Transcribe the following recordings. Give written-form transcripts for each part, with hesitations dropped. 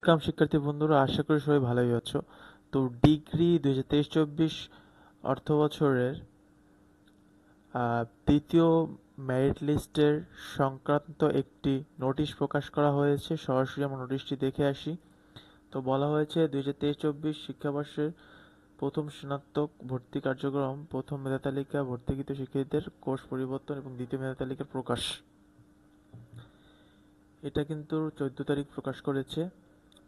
Welcome শিক্ষার্থী বন্ধুরা, আশা করি সবাই ভালোই আছো। তো ডিগ্রি 2023-24 অর্থ বছরের দ্বিতীয় মেরিট লিস্টের সংক্রান্ত একটি নোটিশ প্রকাশ করা হয়েছে। সরাসরি আমরা নোটিশটি দেখে আসি। তো বলা হয়েছে 2023-24 শিক্ষাবর্ষের প্রথম স্নাতক ভর্তি কার্যক্রম, প্রথম মেধা তালিকা ভর্তিকৃত শিক্ষার্থীদের কোর্স পরিবর্তন এবং দ্বিতীয় মেধা তালিকার প্রকাশ। এটা কিন্তু 14 তারিখ প্রকাশ করেছে।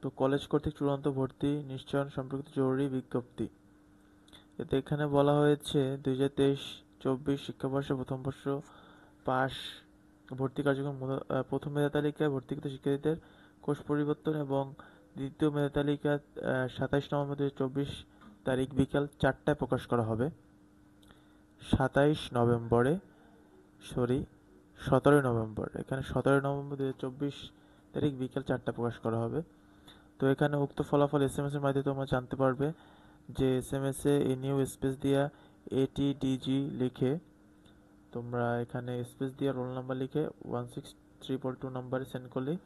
তো কলেজ কর্তৃক চূড়ান্ত ভর্তি নিশ্চয়ন সম্পর্কিত জরুরি বিজ্ঞপ্তি। এতে এখানে বলা হয়েছে 2023-24 শিক্ষাবর্ষে প্রথম বর্ষ পাস ভর্তি কার্যক্রম প্রথম মেধা তালিকায় ভর্তিকৃত শিক্ষার্থীদের কোর্স পরিবর্তন এবং দ্বিতীয় মেধা তালিকা 27 নভেম্বর 2024 তারিখ বিকাল 4টায় প্রকাশ করা হবে। 17 নভেম্বরে, সরি 17 নভেম্বর, এখানে 17 নভেম্বর 2024 তারিখ বিকাল 4টায় প্রকাশ করা হবে। তো এখানে উক্ত ফলাফল SMS এর মাধ্যমে তোমরা জানতে পারবে। যে SMS এ নিউ স্পেস দিয়া ATDG লিখে তোমরা এখানে স্পেস দিয়ে রোল নাম্বার লিখে 16342 নাম্বারে সেন্ড করলেই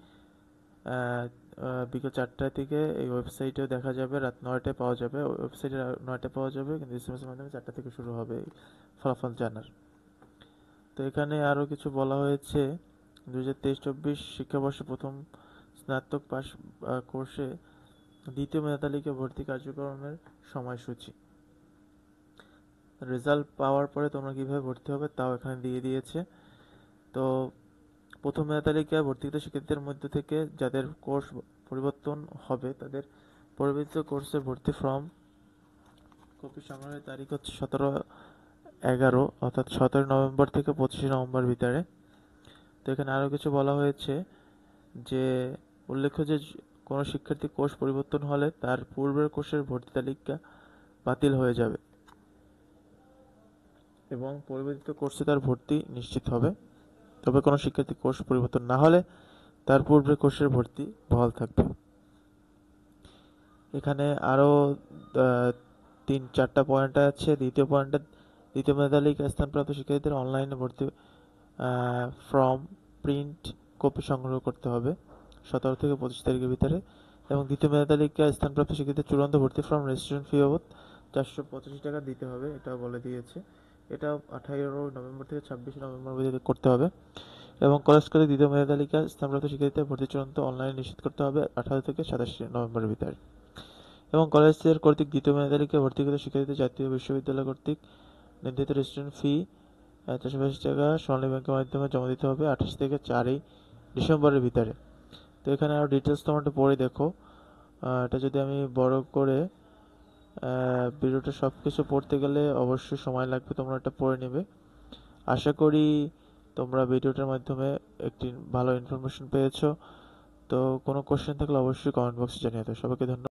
বিকেল 4টা থেকে এই ওয়েবসাইটেও দেখা যাবে, রাত 9টায় পাওয়া যাবে। ওয়েবসাইটে 9টায় পাওয়া যাবে, কিন্তু SMS এর মাধ্যমে 4টা থেকে শুরু হবে ফলাফল জানার। তো এখানে আরও কিছু বলা হয়েছে। 2023-24 শিক্ষাবর্ষে প্রথম স্নাতক পাস কোর্সে দ্বিতীয় মেধা তালিকা ভর্তি কার্যক্রমের সময়সূচি। রেজাল্ট পাওয়ার পরে তোমরা কিভাবে ভর্তি হবে তাও এখানে দিয়ে দিয়েছে। তো প্রথম মেধা তালিকায় ভর্তিকৃত শিক্ষার্থীদের মধ্য থেকে যাদের কোর্স পরিবর্তন হবে তাদের পরিবর্তিত কোর্সের ভর্তি ফর্ম কপি সংগ্রহের তারিখ হচ্ছে 17/11, অর্থাৎ 17 নভেম্বর থেকে 25 নভেম্বর ভিতরে। তো এখানে আরও কিছু বলা হয়েছে যে উল্লেখ্য যে কোনো শিক্ষার্থী কোর্স পরিবর্তন হলে তার পূর্বের কোর্সের ভর্তি তালিকা বাতিল হয়ে যাবে এবং পরিবর্তিত কোর্সে তার ভর্তি নিশ্চিত হবে। তবে কোনো শিক্ষার্থী কোর্স পরিবর্তন না হলে তার পূর্বের কোর্সের ভর্তি বহাল থাকবে। এখানে আরও 3-4টা পয়েন্ট আছে। দ্বিতীয় পয়েন্টে দ্বিতীয় মেধা তালিকায় স্থানপ্রাপ্ত শিক্ষার্থীদের অনলাইনে ভর্তি ফর্ম প্রিন্ট কপি সংগ্রহ করতে হবে 17 থেকে 25 তারিখের ভিতরে। এবং দ্বিতীয় মেধা তালিকায় স্থানপ্রাপ্ত শিক্ষার্থীদের চূড়ান্ত ভর্তি ফর্ম রেজিস্ট্রেশন ফি বাবদ 485 টাকা দিতে হবে, এটাও বলে দিয়েছে। এটা 18 নভেম্বর থেকে 26 নভেম্বর পর্যন্ত করতে হবে। এবং কলেজ কর্তৃক দ্বিতীয় মেধা তালিকায় স্থানপ্রাপ্ত শিক্ষার্থীদের ভর্তি চূড়ান্ত অনলাইনে নিশ্চিত করতে হবে 18 থেকে 27 নভেম্বরের ভিতরে। এবং কলেজের কর্তৃক দ্বিতীয় মেধা তালিকায় ভর্তিকৃত শিক্ষার্থীদের জাতীয় বিশ্ববিদ্যালয় কর্তৃক নির্ধারিত রেজিস্ট্রেশন ফি 485 টাকা স্বর্ণিম ব্যাংকের মাধ্যমে জমা দিতে হবে 28 থেকে 4 ডিসেম্বরের ভিতরে। তো এখানে আরও ডিটেলস তোমরা একটু পড়ে দেখো। এটা যদি আমি বড় করে ভিডিওটা সব কিছু পড়তে গেলে অবশ্যই সময় লাগবে, তোমরা এটা পড়ে নেবে। আশা করি তোমরা ভিডিওটার মাধ্যমে একটি ভালো ইনফরমেশন পেয়েছো। তো কোনো কোশ্চেন থাকলে অবশ্যই কমেন্ট বক্সে জানিয়ে দাও। সবাইকে ধন্যবাদ।